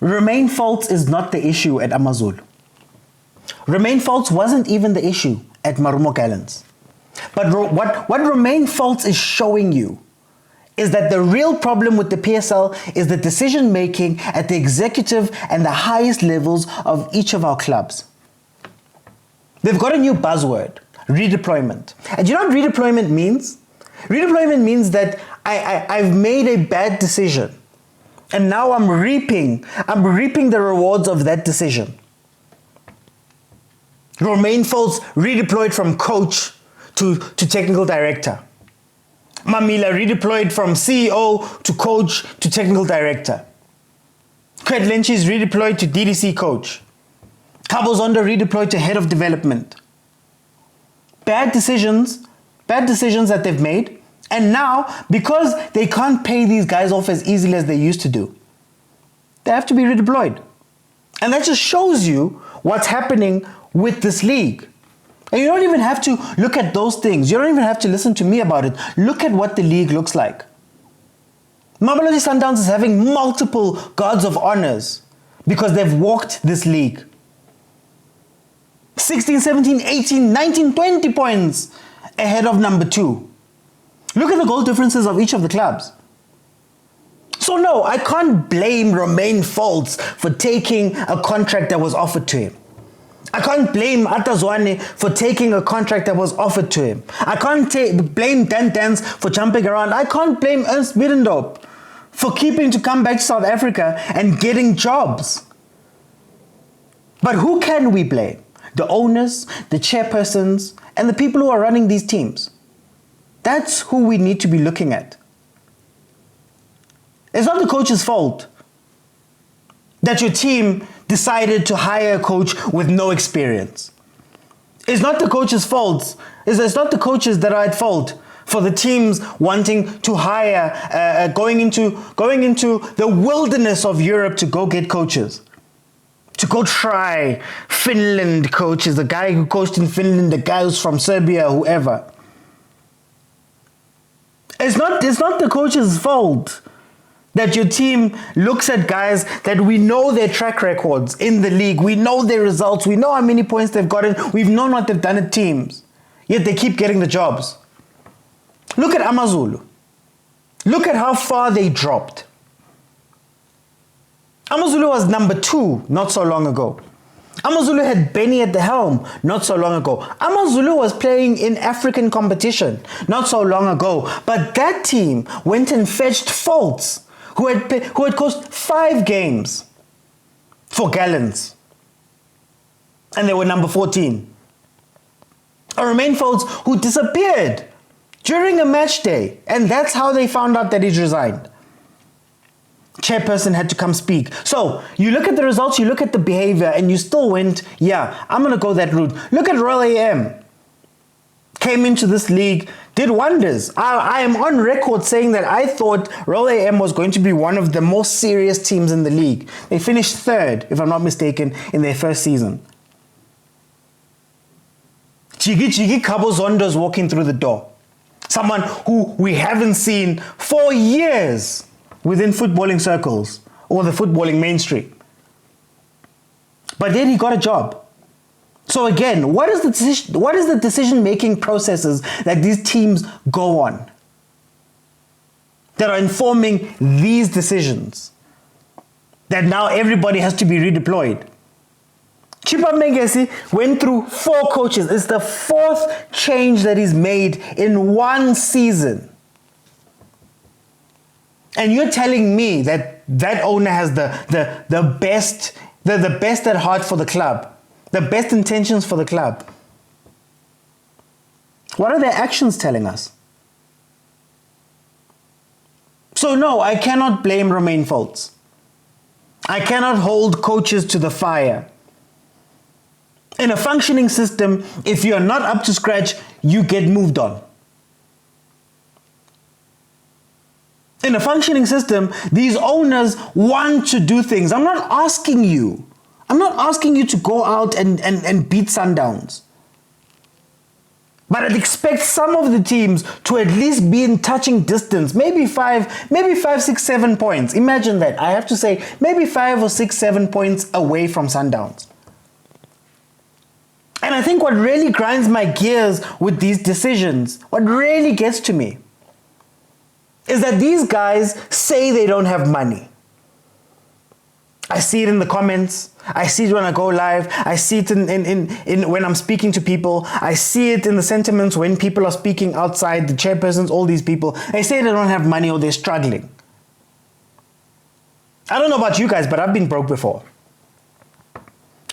Romain Folz is not the issue at Amazulu. Romain Folz wasn't even the issue at Marumo Gallants. But what Romain Folz is showing you is that the real problem with the PSL is the decision making at the executive and the highest levels of each of our clubs. They've got a new buzzword, redeployment. And do you know what redeployment means? Redeployment means that I've made a bad decision and now I'm reaping the rewards of that decision. Romain Folz redeployed from coach to technical director. Mamila redeployed from CEO to coach to technical director. Kredlenchi is redeployed to DDC coach. Cabo Zondo redeployed to head of development. Bad decisions that they've made. And now, because they can't pay these guys off as easily as they used to do, they have to be redeployed. And that just shows you what's happening with this league. And you don't even have to look at those things. You don't even have to listen to me about it. Look at what the league looks like. Mamelodi Sundowns is having multiple guards of honors because they've walked this league. 16, 17, 18, 19, 20 points ahead of number 2. Look at the goal differences of each of the clubs. So no, I can't blame Romain Folz for taking a contract that was offered to him. I can't blame Atazwane for taking a contract that was offered to him. I can't blame Dan Dance for jumping around. I can't blame Ernst Middendorp for keeping to come back to South Africa and getting jobs. But who can we blame? The owners, the chairpersons, and the people who are running these teams. That's who we need to be looking at. It's not the coach's fault that your team decided to hire a coach with no experience. It's not the coach's fault. It's not the coaches that are at fault for the teams wanting to hire, going into the wilderness of Europe to go get coaches. To go try Finland coaches, the guy who coached in Finland, the guy who's from Serbia, whoever. It's not the coach's fault that your team looks at guys that we know their track records in the league. We know their results. We know how many points they've gotten. We've known what they've done at teams. Yet they keep getting the jobs. Look at Amazulu. Look at how far they dropped. Amazulu was number 2 not so long ago. Amazulu had Benny at the helm not so long ago. Amazulu was playing in African competition not so long ago. But that team went and fetched Folz, who had coached 5 games for Gallants. And they were number 14. A Romain Folz who disappeared during a match day. And that's how they found out that he'd resigned. Chairperson had to come speak. So you look at the results, you look at the behavior, and you still went, yeah, I'm going to go that route. Look at Royal AM. Came into this league, did wonders. I am on record saying that I thought Royal AM was going to be one of the most serious teams in the league. They finished 3rd, if I'm not mistaken, in their first season. Chigi Cabo Zondo's walking through the door. Someone who we haven't seen for years within footballing circles or the footballing mainstream. But then he got a job. So again, what is the decision-making processes that these teams go on that are informing these decisions that now everybody has to be redeployed? Chipa Mengesi went through 4 coaches. It's the 4th change that he's made in 1 season. And you're telling me that that owner has the best at heart for the club, the best intentions for the club. What are their actions telling us? So no, I cannot blame Romain Folz. I cannot hold coaches to the fire. In a functioning system, if you're not up to scratch, you get moved on. In a functioning system, these owners want to do things. I'm not asking you to go out and beat Sundowns. But I'd expect some of the teams to at least be in touching distance, maybe 5, 6, 7 points. Imagine that. I have to say, maybe 5 or 6, 7 points away from Sundowns. And I think what really grinds my gears with these decisions, what really gets to me, is that these guys say they don't have money. I see it in the comments. I see it when I go live. I see it in when I'm speaking to people. I see it in the sentiments when people are speaking outside, the chairpersons, all these people. They say they don't have money or they're struggling. I don't know about you guys, but I've been broke before.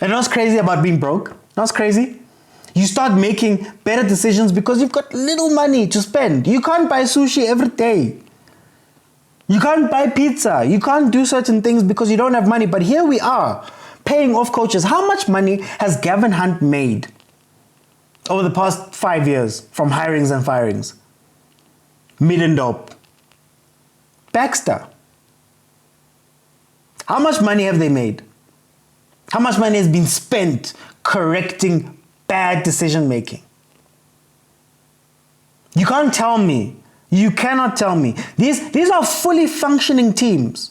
And what's crazy about being broke? What's crazy? You start making better decisions because you've got little money to spend. You can't buy sushi every day. You can't buy pizza. You can't do certain things because you don't have money. But here we are, paying off coaches. How much money has Gavin Hunt made over the past 5 years from hirings and firings? Middendorp. Baxter. How much money have they made? How much money has been spent correcting bad decision making? You can't tell me. You cannot tell me. These are fully functioning teams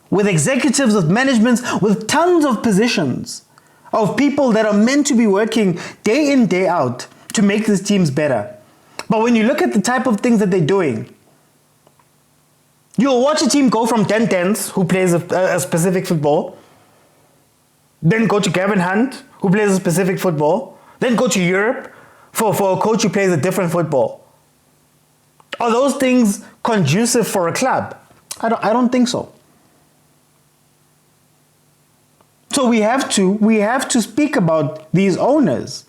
with executives, with managements, with tons of positions of people that are meant to be working day in, day out to make these teams better. But when you look at the type of things that they're doing, you'll watch a team go from 10-10s, who plays a specific football, then go to Gavin Hunt, who plays a specific football, then go to Europe for a coach who plays a different football. Are those things conducive for a club? I don't think so. So we have to speak about these owners.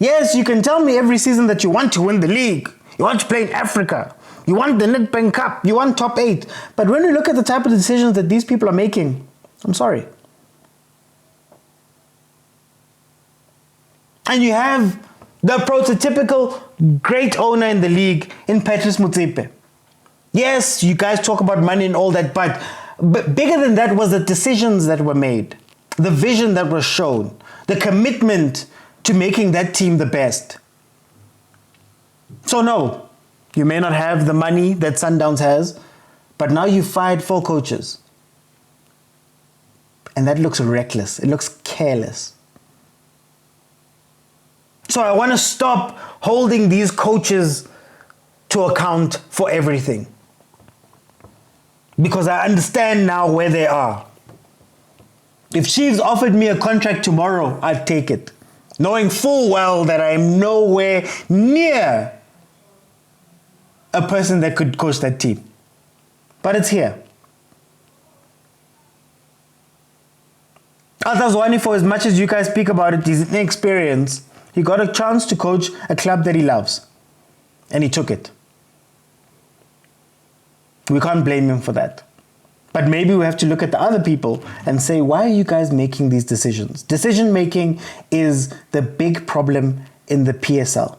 Yes, you can tell me every season that you want to win the league, you want to play in Africa, you want the Nedbank Cup, you want top 8. But when you look at the type of decisions that these people are making, I'm sorry. And you have the prototypical great owner in the league in Patrice Motsepe. Yes, you guys talk about money and all that, but bigger than that was the decisions that were made, the vision that was shown, the commitment to making that team the best. So no, you may not have the money that Sundowns has, but now you fired 4 coaches. And that looks reckless. It looks careless. So I want to stop holding these coaches to account for everything. Because I understand now where they are. If Chiefs offered me a contract tomorrow, I'd take it. Knowing full well that I am nowhere near a person that could coach that team. But it's here. Altazwani, for as much as you guys speak about it, his inexperience, he got a chance to coach a club that he loves. And he took it. We can't blame him for that. But maybe we have to look at the other people and say, why are you guys making these decisions? Decision making is the big problem in the PSL.